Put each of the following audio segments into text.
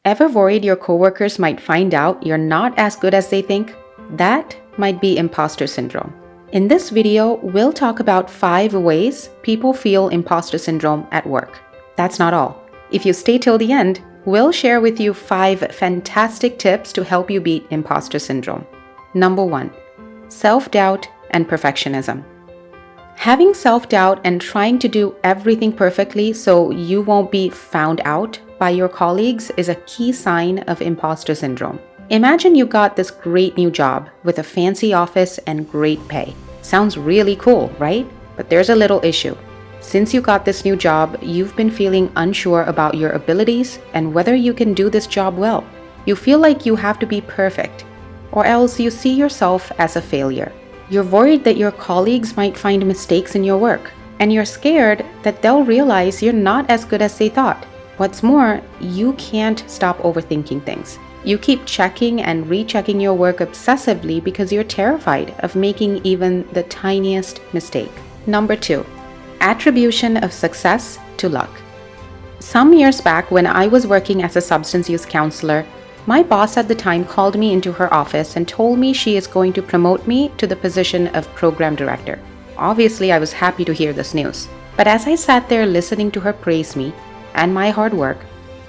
Ever worried your coworkers might find out you're not as good as they think? That might be imposter syndrome. In this video, we'll talk about 5 ways people feel imposter syndrome at work. That's not all. If you stay till the end, we'll share with you 5 fantastic tips to help you beat imposter syndrome. Number 1, self-doubt and perfectionism. Having self-doubt and trying to do everything perfectly so you won't be found out by your colleagues is a key sign of imposter syndrome. Imagine you got this great new job with a fancy office and great pay. Sounds really cool, right? But there's a little issue. Since you got this new job, you've been feeling unsure about your abilities and whether you can do this job well. You feel like you have to be perfect, or else you see yourself as a failure. You're worried that your colleagues might find mistakes in your work, and you're scared that they'll realize you're not as good as they thought. What's more, you can't stop overthinking things. You keep checking and rechecking your work obsessively because you're terrified of making even the tiniest mistake. Number 2, attribution of success to luck. Some years back, when I was working as a substance use counselor, my boss at the time called me into her office and told me she is going to promote me to the position of program director. Obviously, I was happy to hear this news. But as I sat there listening to her praise me and my hard work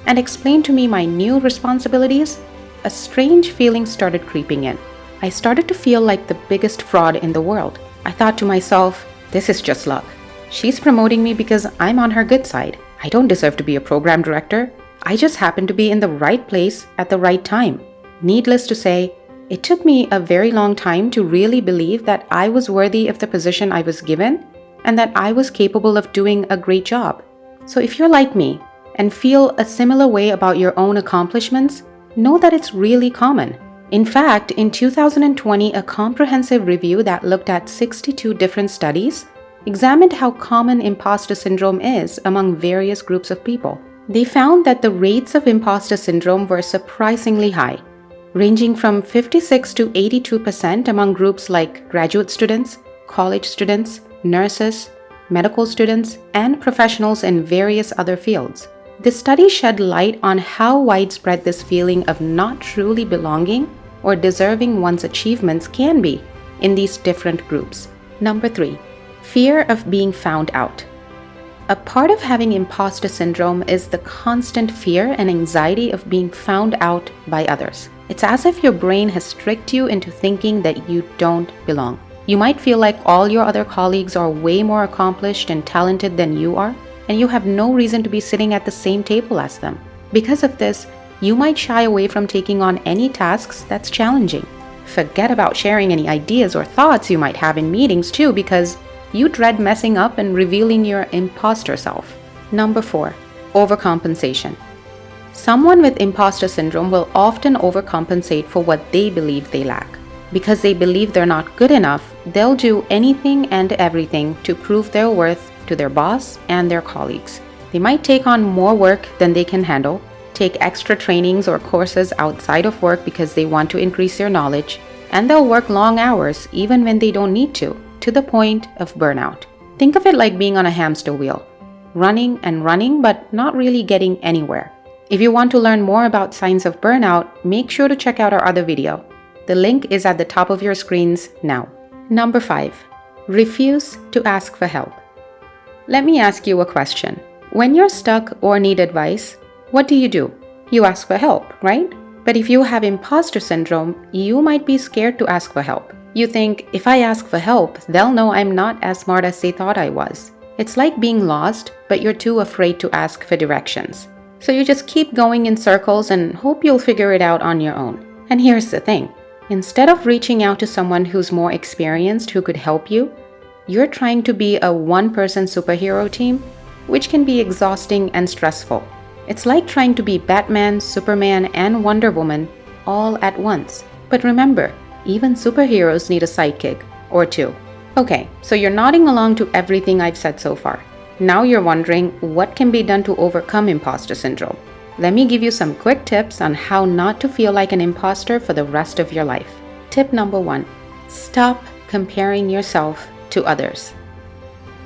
and explain to me my new responsibilities, a strange feeling started creeping in. I started to feel like the biggest fraud in the world. I thought to myself, this is just luck. She's promoting me because I'm on her good side. I don't deserve to be a program director. I just happened to be in the right place at the right time. Needless to say, it took me a very long time to really believe that I was worthy of the position I was given and that I was capable of doing a great job. So if you're like me and feel a similar way about your own accomplishments, know that it's really common. In fact, in 2020, a comprehensive review that looked at 62 different studies examined how common imposter syndrome is among various groups of people. They found that the rates of imposter syndrome were surprisingly high, ranging from 56 to 82% among groups like graduate students, college students, nurses, medical students, and professionals in various other fields. The study shed light on how widespread this feeling of not truly belonging or deserving one's achievements can be in these different groups. Number 3, fear of being found out. A part of having imposter syndrome is the constant fear and anxiety of being found out by others. It's as if your brain has tricked you into thinking that you don't belong. You might feel like all your other colleagues are way more accomplished and talented than you are, and you have no reason to be sitting at the same table as them. Because of this, you might shy away from taking on any tasks that's challenging. Forget about sharing any ideas or thoughts you might have in meetings too, because you dread messing up and revealing your imposter self. Number 4, overcompensation. Someone with imposter syndrome will often overcompensate for what they believe they lack. Because they believe they're not good enough, they'll do anything and everything to prove their worth to their boss and their colleagues. They might take on more work than they can handle, take extra trainings or courses outside of work because they want to increase their knowledge, and they'll work long hours even when they don't need to the point of burnout. Think of it like being on a hamster wheel, running and running but not really getting anywhere. If you want to learn more about signs of burnout, make sure to check out our other video. The link is at the top of your screens now. Number 5, refuse to ask for help. Let me ask you a question. When you're stuck or need advice, what do? You ask for help, right? But if you have imposter syndrome, you might be scared to ask for help. You think, if I ask for help, they'll know I'm not as smart as they thought I was. It's like being lost, but you're too afraid to ask for directions. So you just keep going in circles and hope you'll figure it out on your own. And here's the thing. Instead of reaching out to someone who's more experienced who could help you, you're trying to be a one-person superhero team, which can be exhausting and stressful. It's like trying to be Batman, Superman, and Wonder Woman all at once. But remember, even superheroes need a sidekick or two. Okay, so you're nodding along to everything I've said so far. Now you're wondering what can be done to overcome imposter syndrome. Let me give you some quick tips on how not to feel like an imposter for the rest of your life. Tip number 1, stop comparing yourself to others.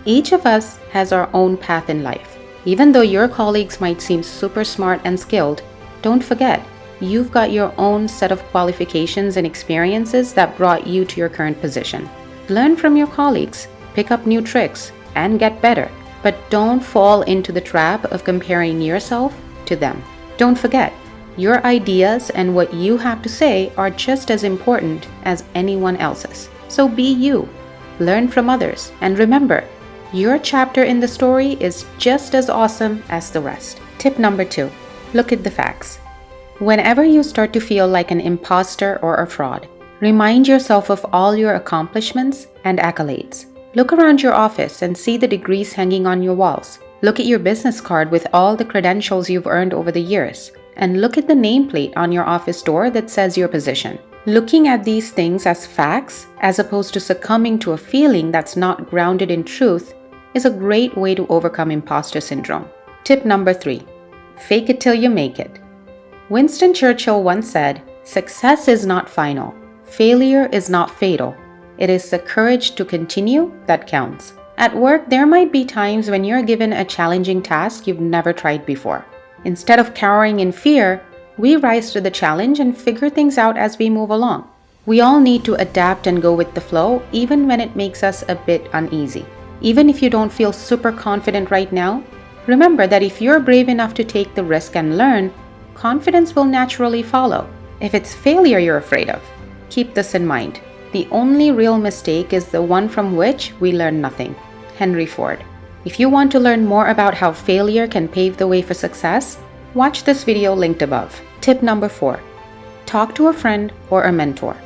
Each of us has our own path in life. Even though your colleagues might seem super smart and skilled, Don't forget, you've got your own set of qualifications and experiences that brought you to your current position. Learn from your colleagues, pick up new tricks, and get better. But don't fall into the trap of comparing yourself to them. Don't forget, your ideas and what you have to say are just as important as anyone else's. So be you, learn from others, and remember, your chapter in the story is just as awesome as the rest. Tip number 2, look at the facts. Whenever you start to feel like an imposter or a fraud, remind yourself of all your accomplishments and accolades. Look around your office and see the degrees hanging on your walls. Look at your business card with all the credentials you've earned over the years. And look at the nameplate on your office door that says your position. Looking at these things as facts, as opposed to succumbing to a feeling that's not grounded in truth, is a great way to overcome imposter syndrome. Tip number 3, fake it till you make it. Winston Churchill once said, "Success is not final. Failure is not fatal. It is the courage to continue that counts." At work, there might be times when you're given a challenging task you've never tried before. Instead of cowering in fear, we rise to the challenge and figure things out as we move along. We all need to adapt and go with the flow, even when it makes us a bit uneasy. Even if you don't feel super confident right now, remember that if you're brave enough to take the risk and learn, confidence will naturally follow. If it's failure you're afraid of, keep this in mind. The only real mistake is the one from which we learn nothing. Henry Ford. If you want to learn more about how failure can pave the way for success, watch this video linked above. Tip number 4, talk to a friend or a mentor.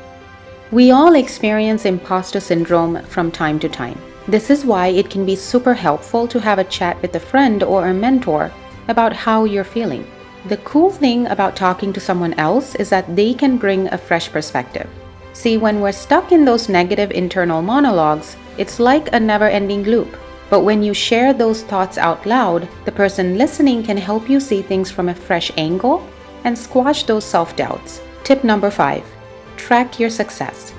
We all experience imposter syndrome from time to time. This is why it can be super helpful to have a chat with a friend or a mentor about how you're feeling. The cool thing about talking to someone else is that they can bring a fresh perspective. See, when we're stuck in those negative internal monologues, it's like a never-ending loop. But when you share those thoughts out loud, the person listening can help you see things from a fresh angle and squash those self-doubts. Tip number 5, track your success.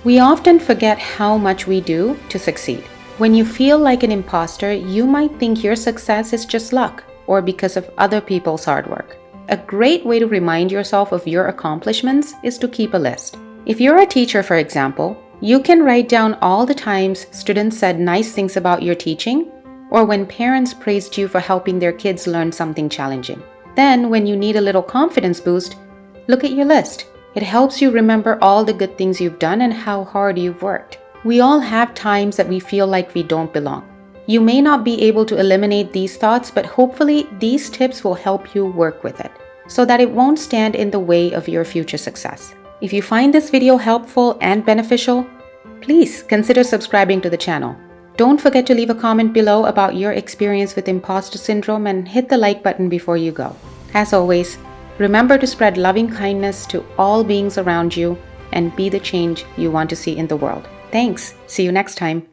We often forget how much we do to succeed. When you feel like an imposter, you might think your success is just luck or because of other people's hard work. A great way to remind yourself of your accomplishments is to keep a list. If you're a teacher, for example, you can write down all the times students said nice things about your teaching, or when parents praised you for helping their kids learn something challenging. Then, when you need a little confidence boost, look at your list. It helps you remember all the good things you've done and how hard you've worked. We all have times that we feel like we don't belong. You may not be able to eliminate these thoughts, but hopefully these tips will help you work with it so that it won't stand in the way of your future success. If you find this video helpful and beneficial, please consider subscribing to the channel. Don't forget to leave a comment below about your experience with imposter syndrome and hit the like button before you go. As always, remember to spread loving kindness to all beings around you and be the change you want to see in the world. Thanks. See you next time.